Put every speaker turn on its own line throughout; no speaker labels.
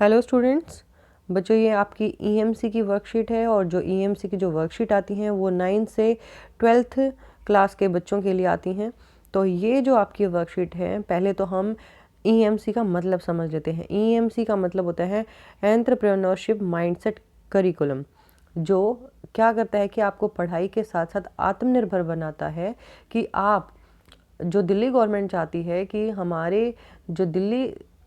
Hello students, बच्चों ये आपकी ईएमसी की वर्कशीट है और जो ईएमसी की जो वर्कशीट आती हैं वो 9 से 12th क्लास के बच्चों के लिए आती हैं। तो ये जो आपकी वर्कशीट है, पहले तो हम ईएमसी का मतलब समझ लेते हैं। ईएमसी का मतलब होता है एंटरप्रेन्योरशिप माइंडसेट करिकुलम, जो क्या करता है कि आपको पढ़ाई के साथ साथ आत्मनिर्भर बनाता है। कि आप जो दिल्ली गवर्नमेंट चाहती है कि हमारे जो दिल्ली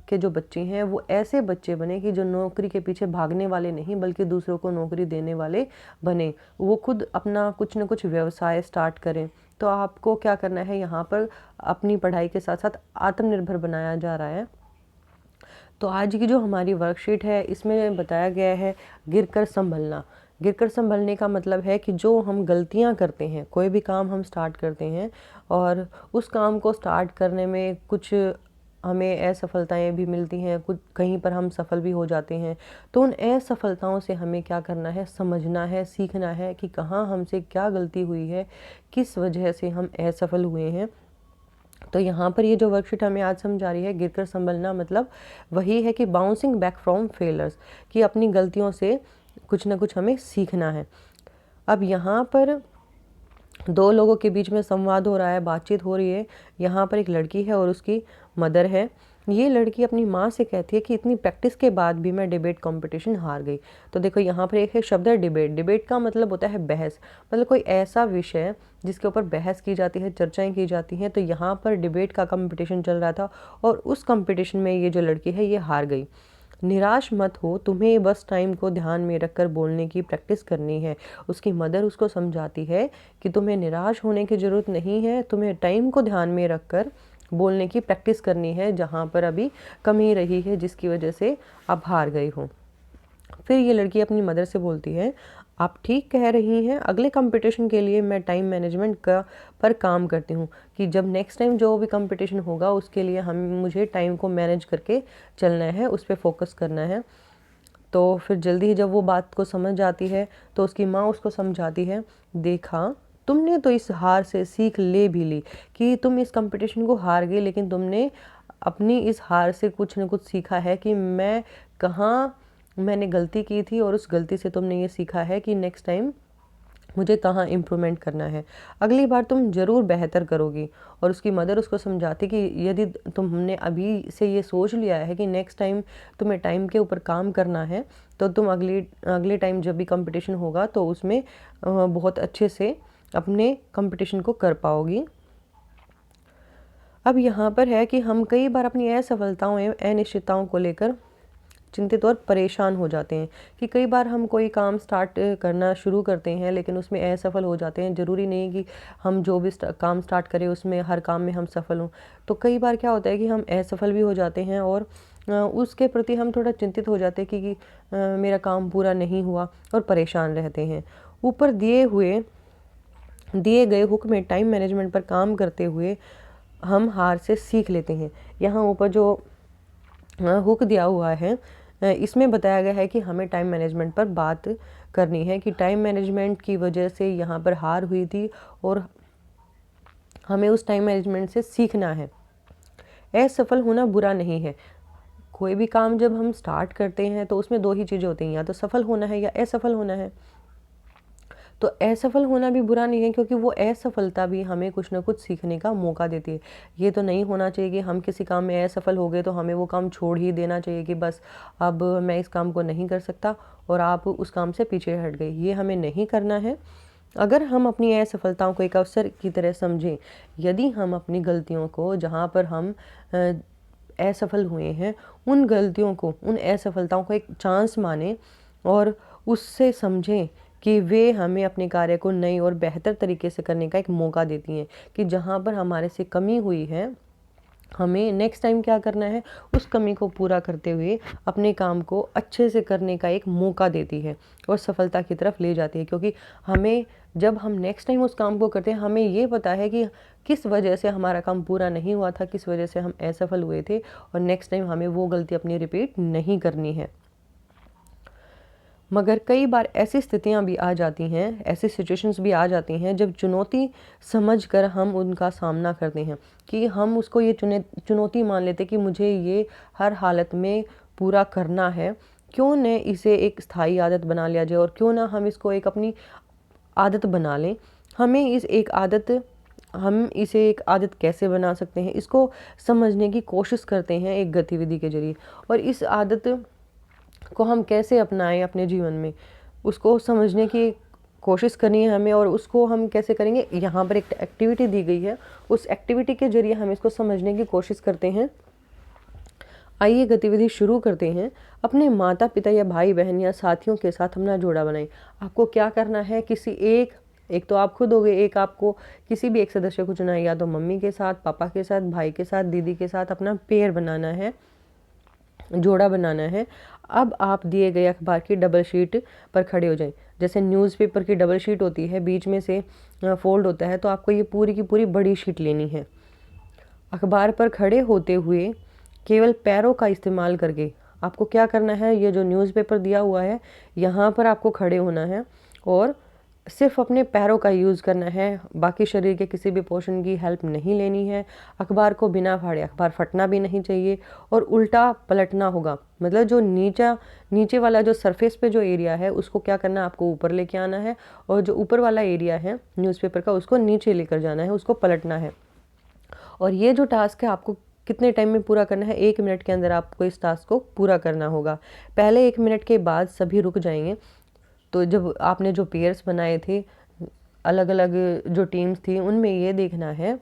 के जो बच्चे हैं वो ऐसे बच्चे बने कि जो नौकरी के पीछे भागने वाले नहीं बल्कि दूसरों को नौकरी देने वाले बने, वो खुद अपना कुछ न कुछ व्यवसाय स्टार्ट करें। तो आपको क्या करना है, यहाँ पर अपनी पढ़ाई के साथ साथ आत्मनिर्भर बनाया जा रहा है। तो आज की जो हमारी वर्कशीट है इसमें बताया गया है गिरकर संभलना। गिरकर संभलने का मतलब है कि जो हम गलतियां करते हैं, कोई भी काम हम स्टार्ट करते हैं और उस काम को स्टार्ट करने में कुछ हमें असफलताएं भी मिलती हैं, कुछ कहीं पर हम सफल भी हो जाते हैं। तो उन असफलताओं से हमें क्या करना है, समझना है, सीखना है कि कहाँ हमसे क्या गलती हुई है, किस वजह से हम असफल हुए हैं। तो यहाँ पर ये जो वर्कशीट हमें आज समझा रही है, गिरकर संभलना मतलब वही है कि बाउंसिंग बैक फ्रॉम फेलर्स, कि अपनी गलतियों से कुछ ना कुछ हमें सीखना है। अब यहाँ पर दो लोगों के बीच में संवाद हो रहा है, बातचीत हो रही है। यहाँ पर एक लड़की है और उसकी मदर है। ये लड़की अपनी माँ से कहती है कि इतनी प्रैक्टिस के बाद भी मैं डिबेट कंपटीशन हार गई। तो देखो यहाँ पर एक शब्द है डिबेट। डिबेट का मतलब होता है बहस, मतलब कोई ऐसा विषय जिसके ऊपर बहस की जाती है, चर्चाएं की जाती हैं। तो यहाँ पर डिबेट का कंपटीशन चल रहा था और उस कंपटीशन में ये जो लड़की है ये हार गई। निराश मत हो, तुम्हें बस टाइम को ध्यान में रखकर बोलने की प्रैक्टिस करनी है। उसकी मदर उसको समझाती है कि तुम्हें निराश होने की ज़रूरत नहीं है, तुम्हें टाइम को ध्यान में रखकर बोलने की प्रैक्टिस करनी है जहाँ पर अभी कमी रही है, जिसकी वजह से आप हार गई हो। फिर ये लड़की अपनी मदर से बोलती है, आप ठीक कह रही हैं, अगले कंपटीशन के लिए मैं टाइम मैनेजमेंट का पर काम करती हूँ कि जब नेक्स्ट टाइम जो भी कंपटीशन होगा उसके लिए मुझे टाइम को मैनेज करके चलना है, उस पर फोकस करना है। तो फिर जल्दी ही जब वो बात को समझ जाती है तो उसकी माँ उसको समझाती है, देखा तुमने तो इस हार से सीख ले भी ली कि तुम इस कंपटीशन को हार गई, लेकिन तुमने अपनी इस हार से कुछ न कुछ सीखा है कि मैंने गलती की थी और उस गलती से तुमने ये सीखा है कि नेक्स्ट टाइम मुझे कहाँ इम्प्रूवमेंट करना है, अगली बार तुम ज़रूर बेहतर करोगी। और उसकी मदर उसको समझाती कि यदि तुमने अभी से ये सोच लिया है कि नेक्स्ट टाइम तुम्हें टाइम के ऊपर काम करना है, तो तुम अगले टाइम जब भी कंपटीशन होगा तो उसमें बहुत अच्छे से अपने कंपटीशन को कर पाओगी। अब यहाँ पर है कि हम कई बार अपनी असफलताओं एवं अनिश्चितताओं को लेकर चिंतित और परेशान हो जाते हैं कि कई बार हम कोई काम स्टार्ट करना शुरू करते हैं लेकिन उसमें असफल हो जाते हैं। ज़रूरी नहीं कि हम जो भी काम स्टार्ट करें उसमें हर काम में हम सफल हों। तो कई बार क्या होता है कि हम असफल भी हो जाते हैं और उसके प्रति हम थोड़ा चिंतित हो जाते हैं कि मेरा काम पूरा नहीं हुआ और परेशान रहते हैं। ऊपर दिए गए हुक्म में टाइम मैनेजमेंट पर काम करते हुए हम हार से सीख लेते हैं। यहाँ ऊपर जो हुक दिया हुआ है इसमें बताया गया है कि हमें टाइम मैनेजमेंट पर बात करनी है कि टाइम मैनेजमेंट की वजह से यहाँ पर हार हुई थी और हमें उस टाइम मैनेजमेंट से सीखना है। असफल होना बुरा नहीं है। कोई भी काम जब हम स्टार्ट करते हैं तो उसमें दो ही चीज़ें होती हैं, या तो सफल होना है या असफल होना है। तो असफल होना भी बुरा नहीं है, क्योंकि वो असफलता भी हमें कुछ ना कुछ सीखने का मौका देती है। ये तो नहीं होना चाहिए कि हम किसी काम में असफल हो गए तो हमें वो काम छोड़ ही देना चाहिए कि बस अब मैं इस काम को नहीं कर सकता और आप उस काम से पीछे हट गए। ये हमें नहीं करना है। अगर हम अपनी असफलताओं को एक अवसर की तरह समझें, यदि हम अपनी गलतियों को, जहाँ पर हम असफल हुए हैं, उन गलतियों को, उन असफलताओं को एक चांस माने और उससे समझें कि वे हमें अपने कार्य को नई और बेहतर तरीके से करने का एक मौका देती हैं। कि जहाँ पर हमारे से कमी हुई है, हमें नेक्स्ट टाइम क्या करना है, उस कमी को पूरा करते हुए अपने काम को अच्छे से करने का एक मौका देती है और सफलता की तरफ ले जाती है। क्योंकि जब हम नेक्स्ट टाइम उस काम को करते हैं, हमें ये पता है कि किस वजह से हमारा काम पूरा नहीं हुआ था, किस वजह से हम असफल हुए थे, और नेक्स्ट टाइम हमें वो गलती अपनी रिपीट नहीं करनी है। मगर कई बार ऐसी स्थितियां भी आ जाती हैं, ऐसी सिचुएशंस भी आ जाती हैं जब चुनौती समझकर हम उनका सामना करते हैं, कि हम उसको ये चुनौती मान लेते कि मुझे ये हर हालत में पूरा करना है, क्यों न इसे एक स्थायी आदत बना लिया जाए, और क्यों ना हम इसको एक अपनी आदत बना लें। हम इसे एक आदत कैसे बना सकते हैं, इसको समझने की कोशिश करते हैं एक गतिविधि के जरिए। और इस आदत को हम कैसे अपनाएं अपने जीवन में, उसको समझने की कोशिश करनी है हमें। और उसको हम कैसे करेंगे, यहाँ पर एक एक्टिविटी दी गई है, उस एक्टिविटी के जरिए हम इसको समझने की कोशिश करते हैं। आइए गतिविधि शुरू करते हैं। अपने माता पिता या भाई बहन या साथियों के साथ अपना जोड़ा बनाएं। आपको क्या करना है, किसी एक तो आप खुद हो गए, एक आपको किसी भी एक सदस्य को चुना है, या तो मम्मी के साथ, पापा के साथ, भाई के साथ, दीदी के साथ अपना पेयर बनाना है, जोड़ा बनाना है। अब आप दिए गए अखबार की डबल शीट पर खड़े हो जाएं। जैसे न्यूज़पेपर की डबल शीट होती है, बीच में से फोल्ड होता है, तो आपको ये पूरी की पूरी बड़ी शीट लेनी है। अखबार पर खड़े होते हुए केवल पैरों का इस्तेमाल करके आपको क्या करना है, ये जो न्यूज़पेपर दिया हुआ है यहाँ पर आपको खड़े होना है और सिर्फ अपने पैरों का यूज़ करना है। बाकी शरीर के किसी भी पोर्शन की हेल्प नहीं लेनी है। अखबार को बिना फाड़े, अखबार फटना भी नहीं चाहिए और उल्टा पलटना होगा। मतलब जो नीचे वाला जो सरफेस पे जो एरिया है उसको क्या करना है, आपको ऊपर लेके आना है, और जो ऊपर वाला एरिया है न्यूज़पेपर का उसको नीचे लेकर जाना है, उसको पलटना है। और ये जो टास्क है आपको कितने टाइम में पूरा करना है, 1 मिनट के अंदर आपको इस टास्क को पूरा करना होगा। पहले 1 मिनट के बाद सभी रुक जाएंगे। तो जब आपने जो पेयर्स बनाए थे, अलग अलग जो टीम्स थी, उनमें ये देखना है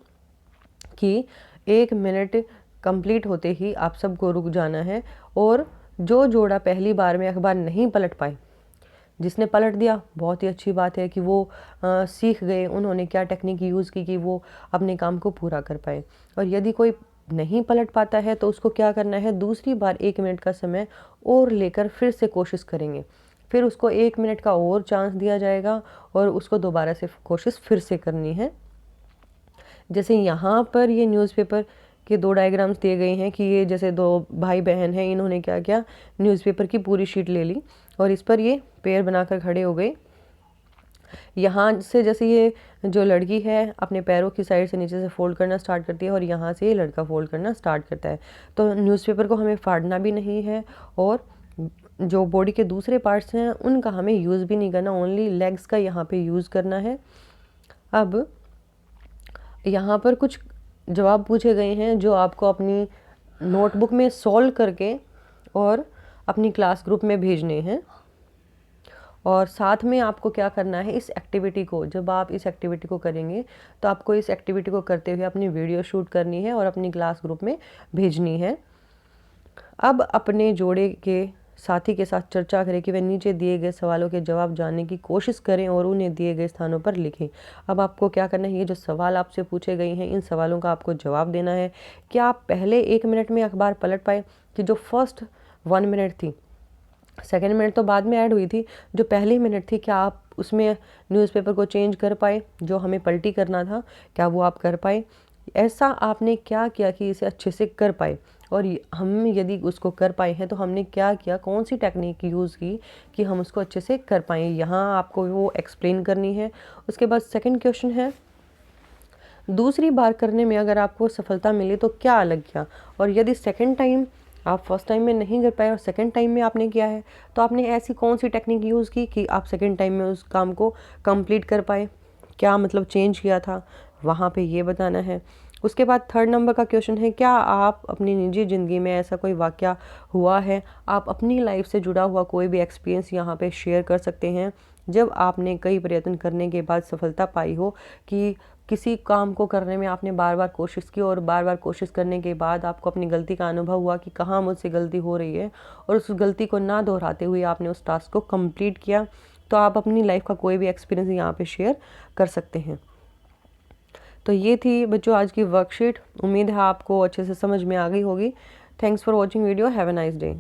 कि 1 मिनट कंप्लीट होते ही आप सबको रुक जाना है। और जो जोड़ा पहली बार में अखबार नहीं पलट पाए, जिसने पलट दिया बहुत ही अच्छी बात है कि वो सीख गए, उन्होंने क्या टेक्निक यूज़ की कि वो अपने काम को पूरा कर पाए। और यदि कोई नहीं पलट पाता है तो उसको क्या करना है, दूसरी बार 1 मिनट का समय और लेकर फिर से कोशिश करेंगे। फिर उसको 1 मिनट का और चांस दिया जाएगा और उसको दोबारा से कोशिश फिर से करनी है। जैसे यहाँ पर ये न्यूज़पेपर के 2 डायग्राम्स दिए गए हैं कि ये जैसे 2 भाई बहन हैं, इन्होंने क्या किया, न्यूज़पेपर की पूरी शीट ले ली और इस पर ये पेयर बनाकर खड़े हो गए। यहाँ से जैसे ये जो लड़की है अपने पैरों की साइड से नीचे से फोल्ड करना स्टार्ट करती है और यहाँ से ये लड़का फोल्ड करना स्टार्ट करता है। तो न्यूज़पेपर को हमें फाड़ना भी नहीं है और जो बॉडी के दूसरे पार्ट्स हैं उनका हमें यूज़ भी नहीं करना, ओनली लेग्स का यहाँ पे यूज़ करना है। अब यहाँ पर कुछ जवाब पूछे गए हैं जो आपको अपनी नोटबुक में सॉल्व करके और अपनी क्लास ग्रुप में भेजने हैं। और साथ में आपको क्या करना है, इस एक्टिविटी को, जब आप इस एक्टिविटी को करेंगे तो आपको इस एक्टिविटी को करते हुए अपनी वीडियो शूट करनी है और अपनी क्लास ग्रुप में भेजनी है। अब अपने जोड़े के साथी के साथ चर्चा करें कि वे नीचे दिए गए सवालों के जवाब जानने की कोशिश करें और उन्हें दिए गए स्थानों पर लिखें। अब आपको क्या करना है, ये जो सवाल आपसे पूछे गए हैं इन सवालों का आपको जवाब देना है। क्या आप पहले 1 मिनट में अखबार पलट पाए, कि जो फर्स्ट 1 मिनट थी, सेकेंड मिनट तो बाद में ऐड हुई थी, जो पहली मिनट थी क्या आप उसमें न्यूज़पेपर को चेंज कर पाए, जो हमें पलटी करना था क्या वो आप कर पाए। ऐसा आपने क्या किया कि इसे अच्छे से कर पाए, और हम यदि उसको कर पाए हैं तो हमने क्या किया, कौन सी टेक्निक यूज़ की कि हम उसको अच्छे से कर पाएँ, यहाँ आपको वो एक्सप्लेन करनी है। उसके बाद सेकंड क्वेश्चन है, दूसरी बार करने में अगर आपको सफलता मिली तो क्या अलग किया, और यदि सेकंड टाइम आप फर्स्ट टाइम में नहीं कर पाए और सेकंड टाइम में आपने किया है तो आपने ऐसी कौन सी टेक्निक यूज़ की कि आप सेकंड टाइम में उस काम को कंप्लीट कर पाए, क्या मतलब चेंज किया था वहाँ पे ये बताना है। उसके बाद थर्ड नंबर का क्वेश्चन है, क्या आप अपनी निजी ज़िंदगी में ऐसा कोई वाक़या हुआ है, आप अपनी लाइफ से जुड़ा हुआ कोई भी एक्सपीरियंस यहाँ पे शेयर कर सकते हैं जब आपने कई प्रयत्न करने के बाद सफलता पाई हो, कि किसी काम को करने में आपने बार बार कोशिश की और बार बार कोशिश करने के बाद आपको अपनी गलती का अनुभव हुआ कि कहाँ मुझसे गलती हो रही है, और उस गलती को ना दोहराते हुए आपने उस टास्क को कंप्लीट किया। तो आप अपनी लाइफ का कोई भी एक्सपीरियंस यहाँ पे शेयर कर सकते हैं। तो ये थी बच्चों आज की वर्कशीट। उम्मीद है आपको अच्छे से समझ में आ गई होगी। Thanks for watching video. Have a nice day.